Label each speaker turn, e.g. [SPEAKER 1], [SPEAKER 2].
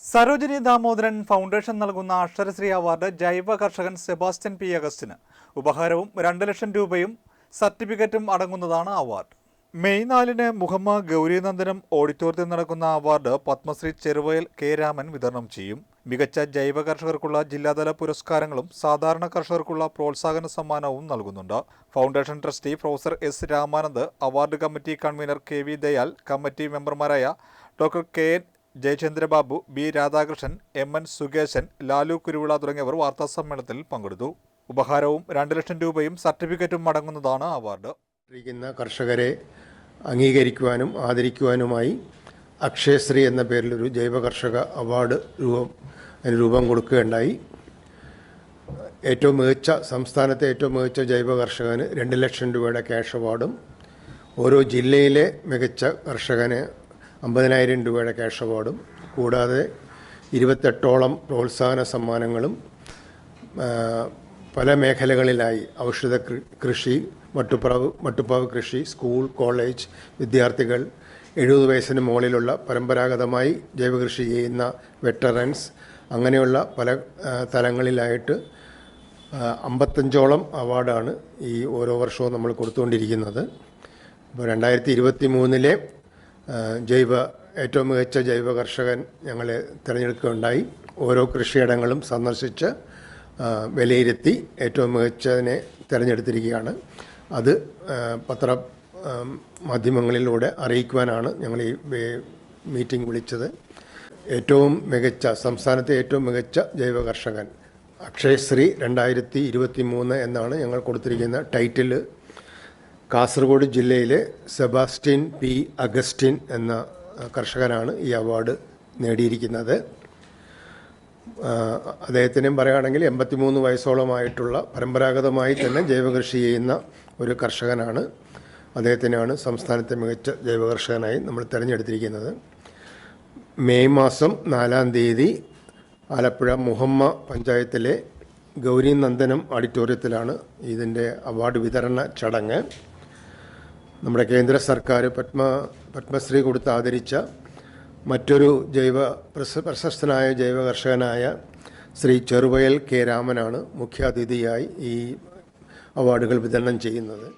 [SPEAKER 1] Sarojini Damodaran foundation നൽകുന്ന Aksharasree award ജൈവ കർഷകൻ സെബാസ്റ്റ്യൻ പി അഗസ്റ്റിന് ഉപഹാരവും 2 ലക്ഷം രൂപയും സർട്ടിഫിക്കറ്റും അടങ്ങുന്നതാണ് അവാർഡ്. മെയ് 4-ന് മുഹമ്മ ഗൗരീനന്ദനം ഓഡിറ്റോറിയത്തിൽ നടക്കുന്ന അവാർഡ് പത്മശ്രീ ചെറുവയൽ കെ രാമൻ വിതരണം ചെയ്യും. മികച്ച ജൈവ കർഷകർക്കുള്ള ജില്ലാതല പുരസ്കാരങ്ങളും സാധാരണ കർഷകർക്കുള്ള പ്രോത്സാഹന സമ്മാനവും നൽകുന്നുണ്ട്. Foundation trustee professor S Ramanand, award committee convener K V Dayal, committee മെമ്പർമാരായ doctor K N Jayachandrababu, B Radhakrishnan, M N Sukesan, Lalu Kuruvila തുടങ്ങിയവർ വാർത്താസമ്മേളനത്തിൽ പങ്കെടുത്തു. ഉപഹാരവും 2 ലക്ഷം രൂപയും സർട്ടിഫിക്കറ്റും അടങ്ങുന്നതാണ് അവാർഡ്.
[SPEAKER 2] കർഷകരെ അംഗീകരിക്കുവാനും ആദരിക്കുവാനുമായി അക്ഷയശ്രീ എന്ന പേരിലൊരു ജൈവ കർഷക അവാർഡ് രൂപം കൊടുക്കുകയുണ്ടായി. സംസ്ഥാനത്തെ ഏറ്റവും മികച്ച ജൈവ കർഷകന് 2 ലക്ഷം രൂപയുടെ ക്യാഷ് അവാർഡും, ഓരോ ജില്ലയിലെ മികച്ച കർഷകന് 50,000 രൂപയുടെ ക്യാഷ് അവാർഡും, കൂടാതെ 28ഓളം പ്രോത്സാഹന സമ്മാനങ്ങളും പല മേഖലകളിലായി ഔഷധ കൃഷി, മട്ടുപ്പാവ് കൃഷി, സ്കൂൾ, കോളേജ് വിദ്യാർത്ഥികൾ, 70 വയസ്സിന് മുകളിലുള്ള പരമ്പരാഗതമായി ജൈവകൃഷി ചെയ്യുന്ന വെറ്ററൻസ്, അങ്ങനെയുള്ള പല തലങ്ങളിലായിട്ട് 55ഓളം അവാർഡാണ് ഈ ഓരോ വർഷവും നമ്മൾ കൊടുത്തുകൊണ്ടിരിക്കുന്നത്. ഇപ്പോൾ 2023-ലെ ഏറ്റവും മികച്ച ജൈവ കർഷകൻ ഞങ്ങളെ തിരഞ്ഞെടുക്കുകയുണ്ടായി. ഓരോ കൃഷിയിടങ്ങളും സന്ദർശിച്ച് വിലയിരുത്തി ഏറ്റവും മികച്ചതിനെ തിരഞ്ഞെടുത്തിരിക്കുകയാണ്. അത് മാധ്യമങ്ങളിലൂടെ അറിയിക്കുവാനാണ് ഞങ്ങൾ ഈ മീറ്റിംഗ് വിളിച്ചത്. സംസ്ഥാനത്തെ ഏറ്റവും മികച്ച ജൈവ കർഷകൻ അക്ഷയശ്രീ 2023 എന്നാണ് ഞങ്ങൾ കൊടുത്തിരിക്കുന്ന ടൈറ്റിൽ. കാസർഗോഡ് ജില്ലയിലെ സെബാസ്റ്റ്യൻ പി അഗസ്റ്റിൻ എന്ന കർഷകനാണ് ഈ അവാർഡ് നേടിയിരിക്കുന്നത്. അദ്ദേഹത്തിനും പറയുകയാണെങ്കിൽ 83 വയസ്സോളമായിട്ടുള്ള പരമ്പരാഗതമായി തന്നെ ജൈവകൃഷി ചെയ്യുന്ന ഒരു കർഷകനാണ്. അദ്ദേഹത്തിനാണ് സംസ്ഥാനത്തെ മികച്ച ജൈവ കർഷകനായി നമ്മൾ തിരഞ്ഞെടുത്തിരിക്കുന്നത്. മെയ് 4 ആലപ്പുഴ മുഹമ്മ പഞ്ചായത്തിലെ ഗൗരീനന്ദനം ഓഡിറ്റോറിയത്തിലാണ് ഇതിൻ്റെ അവാർഡ് വിതരണ ചടങ്ങ്. നമ്മുടെ കേന്ദ്ര സർക്കാർ പത്മശ്രീ കൊടുത്ത് ആദരിച്ച മറ്റൊരു പ്രശസ്തനായ ജൈവ കർഷകനായ ശ്രീ ചെറുവയൽ കെ രാമനാണ് മുഖ്യാതിഥിയായി ഈ അവാർഡുകൾ വിതരണം ചെയ്യുന്നത്.